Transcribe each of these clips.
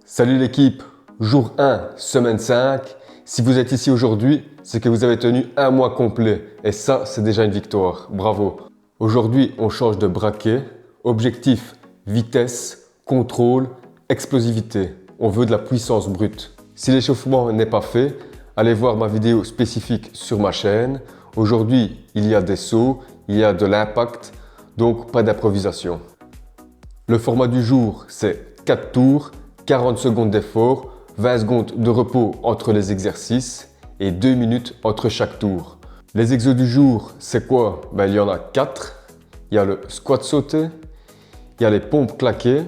Salut l'équipe, jour 1, semaine 5. Si vous êtes ici aujourd'hui, c'est que vous avez tenu un mois complet. Et ça, c'est déjà une victoire. Bravo. Aujourd'hui, on change de braquet. Objectif, vitesse, contrôle, explosivité. On veut de la puissance brute. Si l'échauffement n'est pas fait, allez voir ma vidéo spécifique sur ma chaîne. Aujourd'hui, il y a des sauts, il y a de l'impact, donc pas d'improvisation. Le format du jour, c'est 4 tours, 40 secondes d'effort, 20 secondes de repos entre les exercices et 2 minutes entre chaque tour. Les exos du jour, c'est quoi? Il y en a 4. Il y a le squat sauté, il y a les pompes claquées.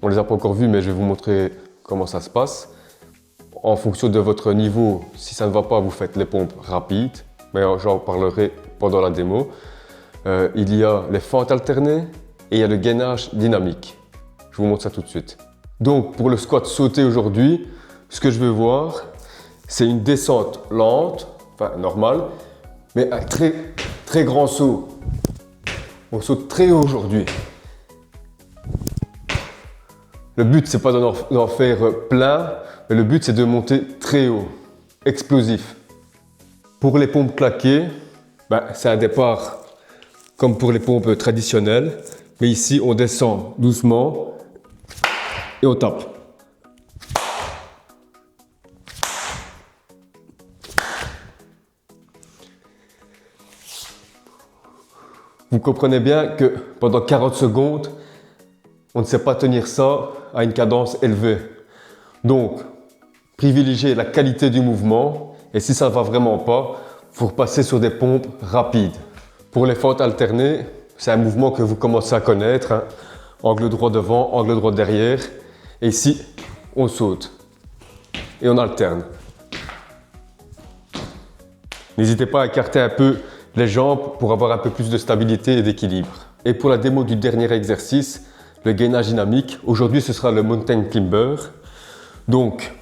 On ne les a pas encore vues, mais je vais vous montrer comment ça se passe. En fonction de votre niveau, si ça ne va pas, vous faites les pompes rapides, mais j'en parlerai pendant la démo. Il y a les fentes alternées et il y a le gainage dynamique. Je vous montre ça tout de suite. Donc pour le squat sauté aujourd'hui, ce que je veux voir, c'est une descente lente, enfin normale, mais un très grand saut. On saute très haut aujourd'hui. Le but, c'est pas d'en faire plein, mais le but, c'est de monter très haut, explosif. Pour les pompes claquées, c'est un départ comme pour les pompes traditionnelles, mais ici, on descend doucement et on tape. Vous comprenez bien que pendant 40 secondes, on ne sait pas tenir ça à une cadence élevée. Donc, privilégiez la qualité du mouvement et si ça ne va vraiment pas, il faut repasser sur des pompes rapides. Pour les fentes alternées, c'est un mouvement que vous commencez à connaître. Angle droit devant, angle droit derrière. Et ici, on saute et on alterne. N'hésitez pas à écarter un peu les jambes pour avoir un peu plus de stabilité et d'équilibre. Et pour la démo du dernier exercice, le gainage dynamique, aujourd'hui ce sera le mountain climber. Donc,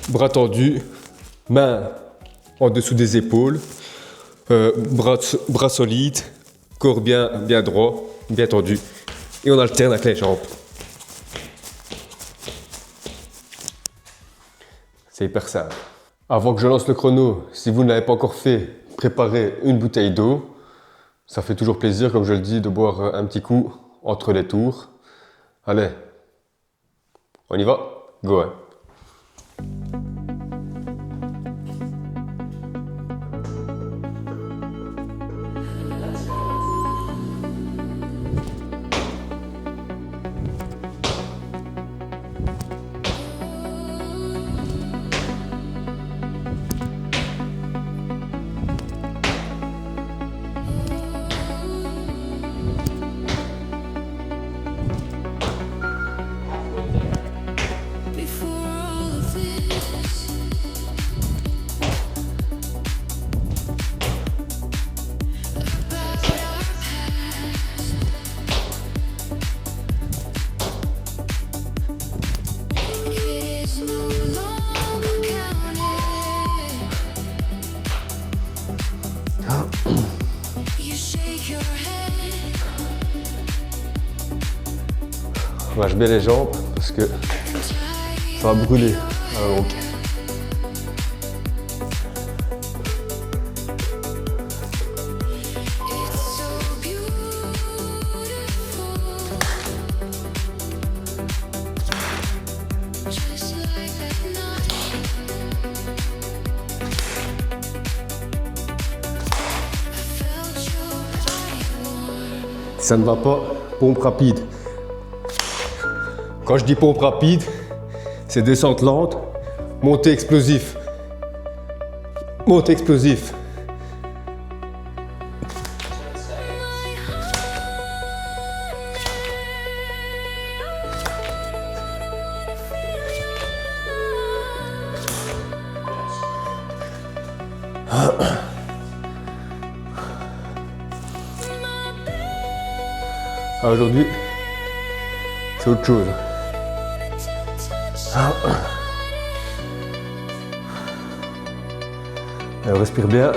bras tendus, mains en dessous des épaules, bras solides, corps bien droit, bien tendu. Et on alterne avec les jambes. C'est hyper simple. Avant que je lance le chrono, si vous ne l'avez pas encore fait, préparez une bouteille d'eau. Ça fait toujours plaisir, comme je le dis, de boire un petit coup entre les tours. Allez, on y va, go! On lâche bien les jambes parce que ça va brûler. Alors, ok. Si ça ne va pas, pompe rapide. Quand je dis pompe rapide, c'est descente lente, montée explosif. Montée explosif. Aujourd'hui, c'est autre chose. On respire bien.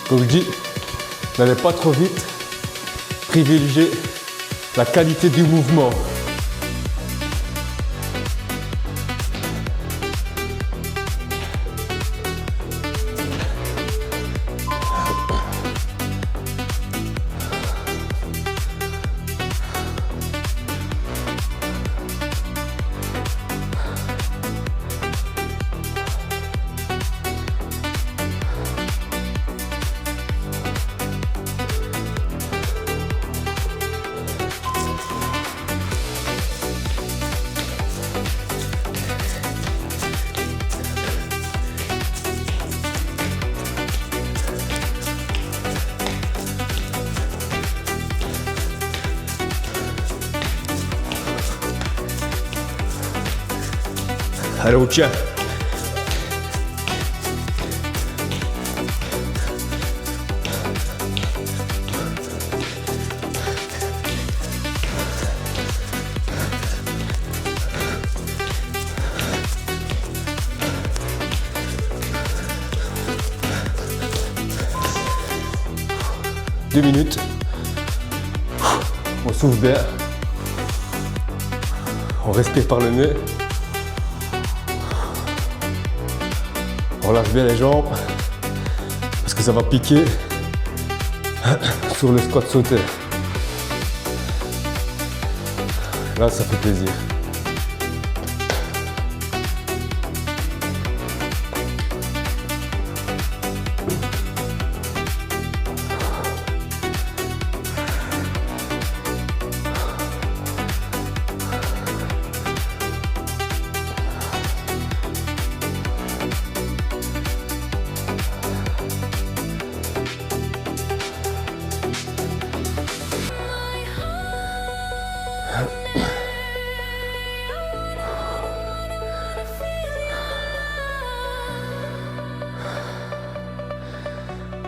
Comme je dis, n'allez pas trop vite, privilégiez la qualité du mouvement. Allez, on tient. Deux minutes. On souffle bien. On respire par le nez. On relâche bien les jambes parce que ça va piquer sur le squat sauté. Là, ça fait plaisir.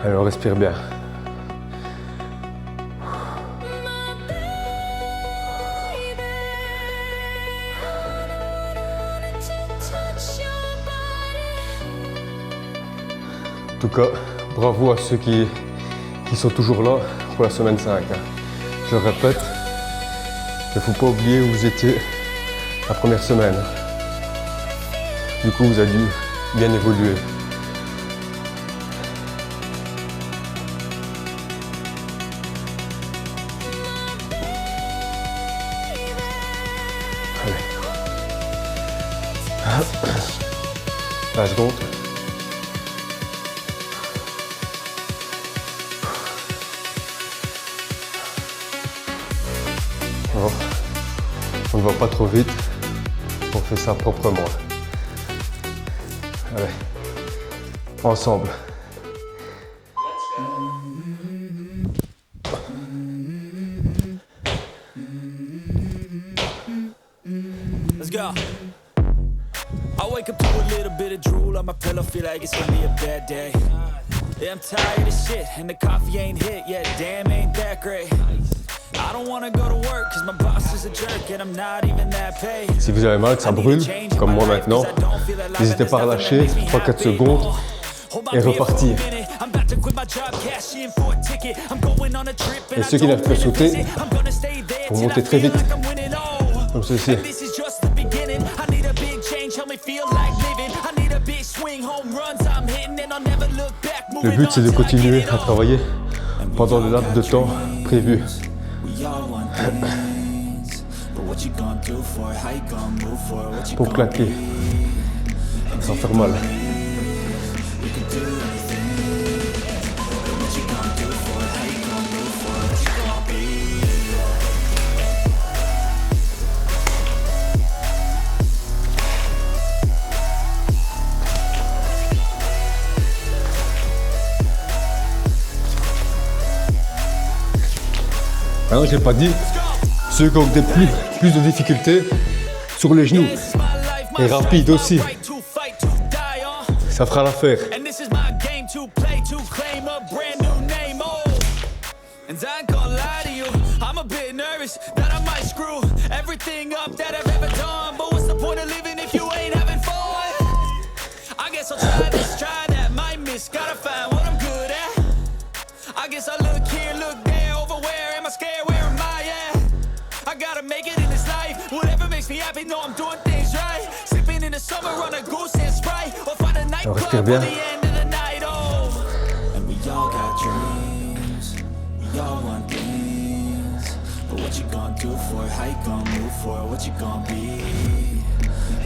Allez, on respire bien. En tout cas, bravo à ceux qui sont toujours là pour la semaine 5. Je le répète, il ne faut pas oublier où vous étiez la première semaine. Du coup, vous avez dû bien évoluer. La seconde. Alors, on ne va pas trop vite, on fait ça proprement. Allez, ensemble. Let's go. I wake up to a little bit of drool on my pillow, feel like it's gonna be a bad day. Yeah, I'm tired of shit, and the coffee ain't hit yet, damn, ain't that great. I don't wanna go to work, cause my boss is a jerk, and I'm not even that paid. Si vous avez mal, que ça brûle, comme moi maintenant, n'hésitez pas à relâcher 3-4 secondes et repartir. Et ceux qui n'arrivent pas à sauter, faut monter très vite, comme ceci. Le but, c'est de continuer à travailler pendant le laps de temps prévu. Pour claquer, sans faire mal. Alors, j'ai pas dit, ceux qui ont plus de difficultés sur les genoux et rapide aussi, ça fera l'affaire. gotta make it in this life. Whatever makes me happy, know I'm doing things right. Sipping in the summer on a goose and Sprite, or find a nightclub for the end of the night. Oh, and we all got dreams, we all want things, but what you gonna do for it? How you gonna move for it? What you gonna be?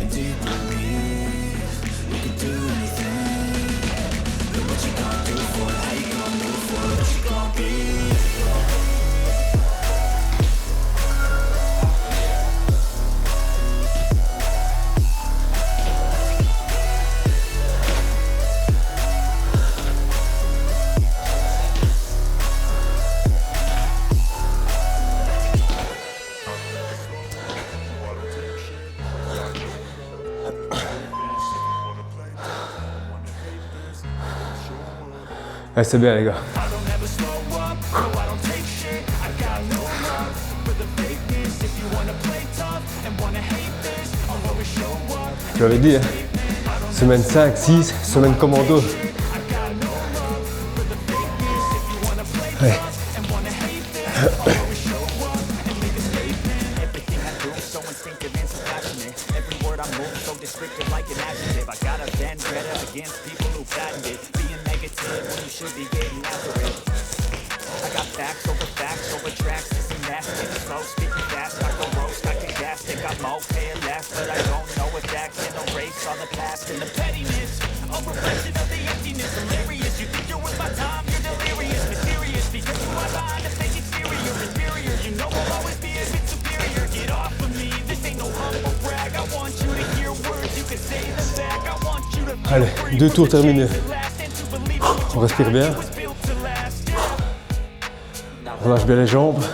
And do you believe you can do anything? But what you gonna do for it? How you gonna move for it? What you gonna be? Ouais, c'est bien les gars. Je l'avais dit, hein. Semaine 5, 6, semaine commando. Ouais. Should be getting after it. I got facts over tracks, this and that. Slow, speaking fast, I go roast, I can gas. Think I'm okay at last, but I don't know if that can erase all the past and the pettiness. A reflection of the emptiness, hilarious. You think you're worth my time, you're delirious, mysterious. Because you are behind a fake exterior, inferior. You know I'll always be a bit superior. Get off of me, this ain't no humble brag. I want you to hear words, you can say them back. I want you to feel Allez, free. 2 tours terminés. On respire bien. On lâche bien les jambes.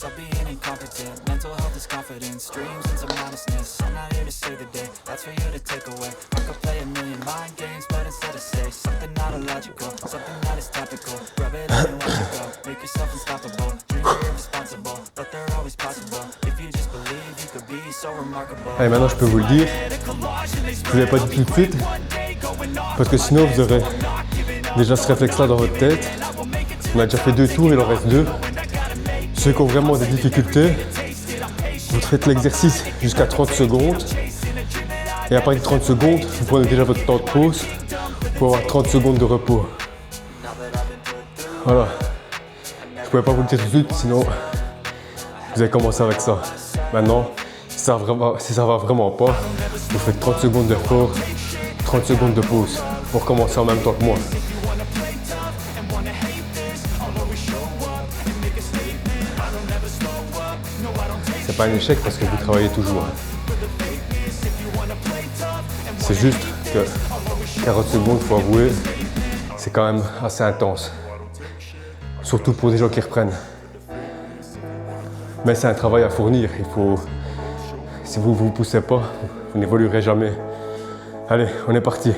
Of being incompetent, mental health is confidence, dreams and some honestness. I'm not here to save the day, that's for you to take away. I could play a million mind games, but instead I say something not illogical, something that is topical. Rub it in and watch it go, make yourself unstoppable. Dreams are irresponsible, but they're always possible. If you just believe, you could be so remarkable. Allez, maintenant je peux vous le dire. Je ne l'ai pas dit tout de suite, parce que sinon vous aurez déjà ce réflexe-là dans votre tête. On a déjà fait 2 tours, il en reste 2. Ceux qui ont vraiment des difficultés, vous faites l'exercice jusqu'à 30 secondes. Et après 30 secondes, vous prenez déjà votre temps de pause pour avoir 30 secondes de repos. Voilà. Je ne pouvais pas vous le dire tout de suite, sinon vous allez commencer avec ça. Maintenant, si ça va vraiment pas, vous faites 30 secondes d'effort, 30 secondes de pause pour commencer en même temps que moi. C'est pas un échec parce que vous travaillez toujours. C'est juste que 40 secondes, il faut avouer, c'est quand même assez intense. Surtout pour des gens qui reprennent. Mais c'est un travail à fournir. Si vous ne vous poussez pas, vous n'évoluerez jamais. Allez, on est parti.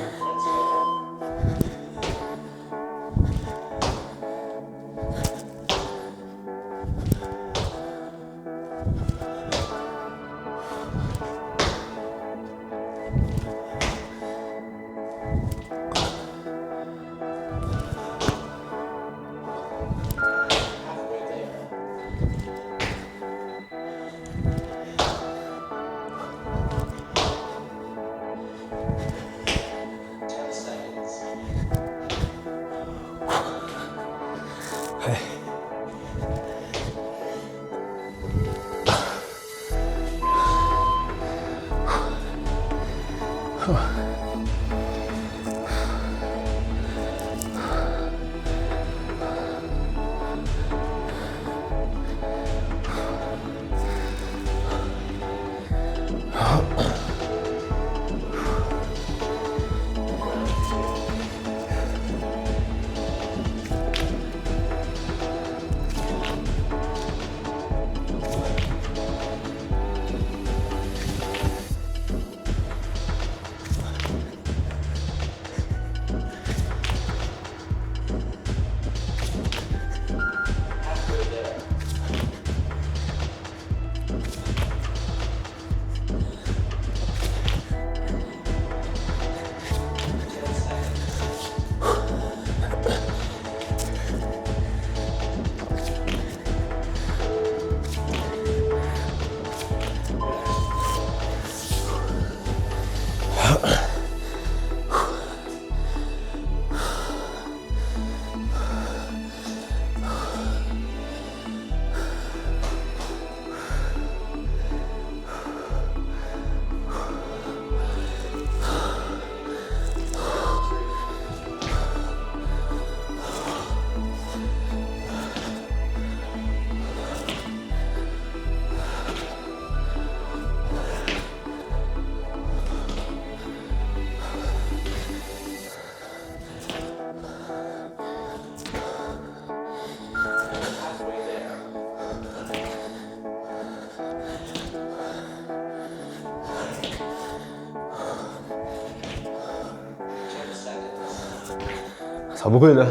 Ça brûle, hein.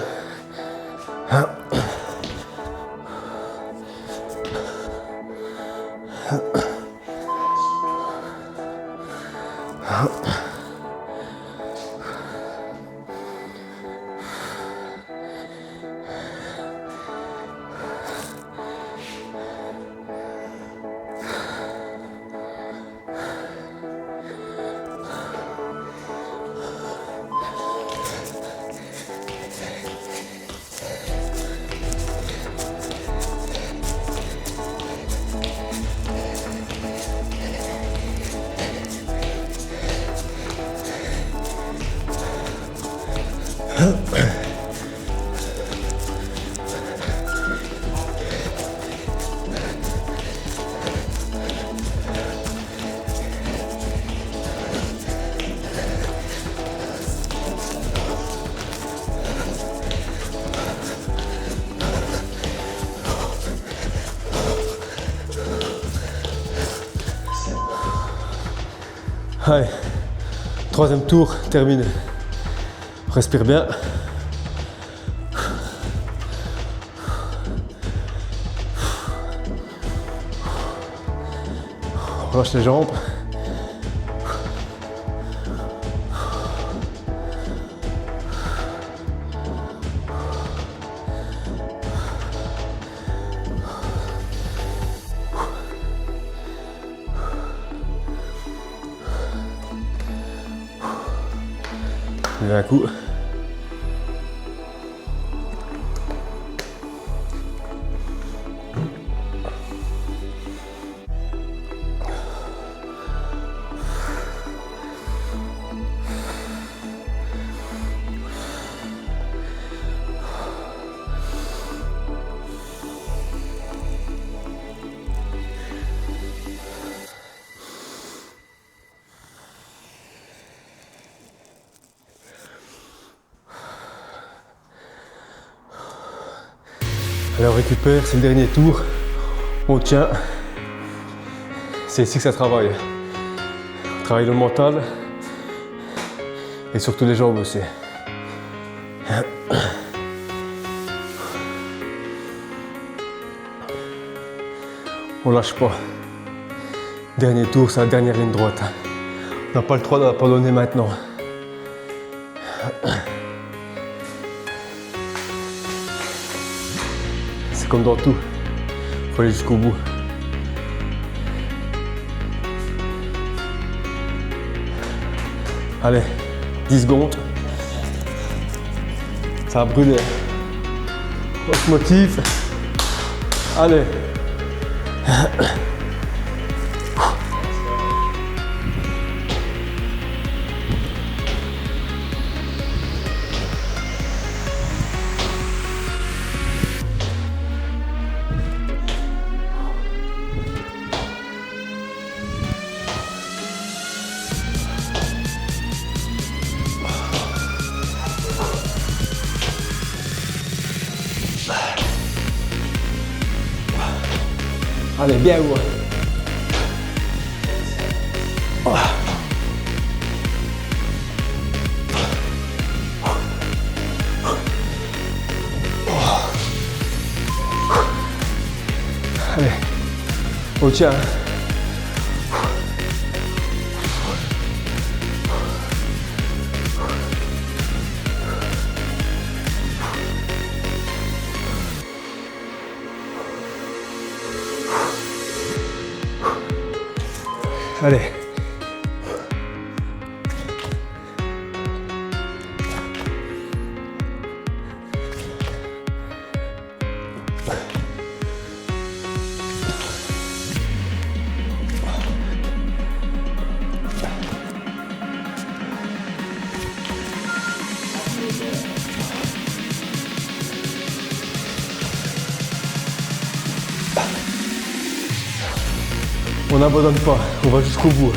Allez, troisième tour, terminé. Respire bien. Relâche les jambes. Et un coup. Alors on récupère, c'est le dernier tour, on tient, c'est ici que ça travaille. On travaille le mental et surtout les jambes aussi. On lâche pas. Dernier tour, c'est la dernière ligne droite. On n'a pas le droit d'abandonner maintenant. Comme dans tout, il faut aller jusqu'au bout. Allez, 10 secondes. Ça a brûlé. On se motive. Allez. Allez, bien haut. Allez, on tient. Allez. On n'abandonne pas, on va jusqu'au bout.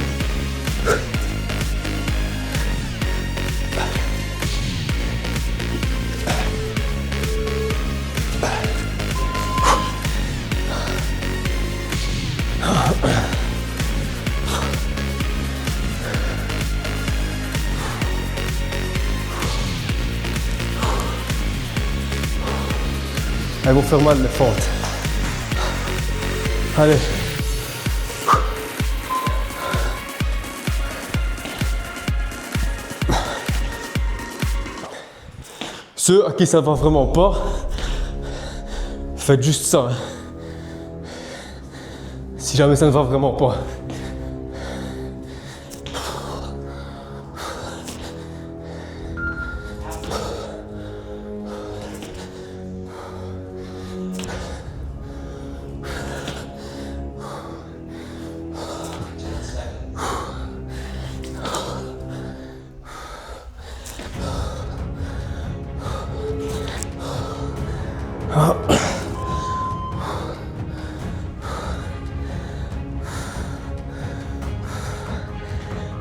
Elles vont faire mal les fentes. Allez. Ceux à qui ça ne va vraiment pas, faites juste ça. Si jamais ça ne va vraiment pas.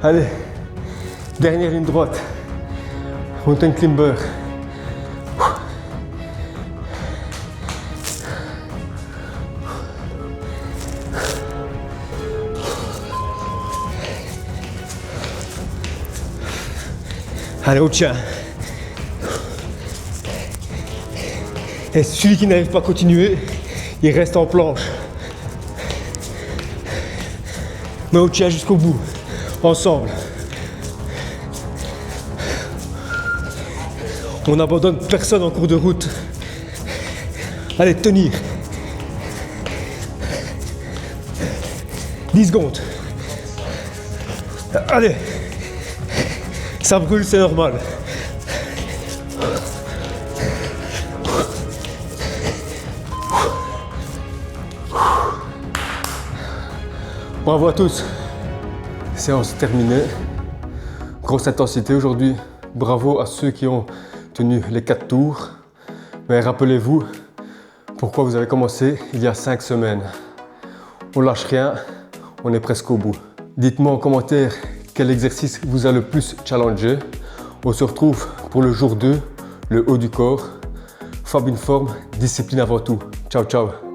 Allez, dernière ligne droite, mountain climber. Allez, au tien. Et celui qui n'arrive pas à continuer, il reste en planche. Mais au tien jusqu'au bout. Ensemble. On n'abandonne personne en cours de route. Allez, tenir. 10 secondes. Allez. Ça brûle, c'est normal. Bravo à tous. Séance terminée. Grosse intensité aujourd'hui. Bravo à ceux qui ont tenu les 4 tours. Mais rappelez-vous pourquoi vous avez commencé il y a 5 semaines. On lâche rien, on est presque au bout. Dites-moi en commentaire quel exercice vous a le plus challengé. On se retrouve pour le jour 2, le haut du corps. Fab une forme, discipline avant tout. Ciao, ciao.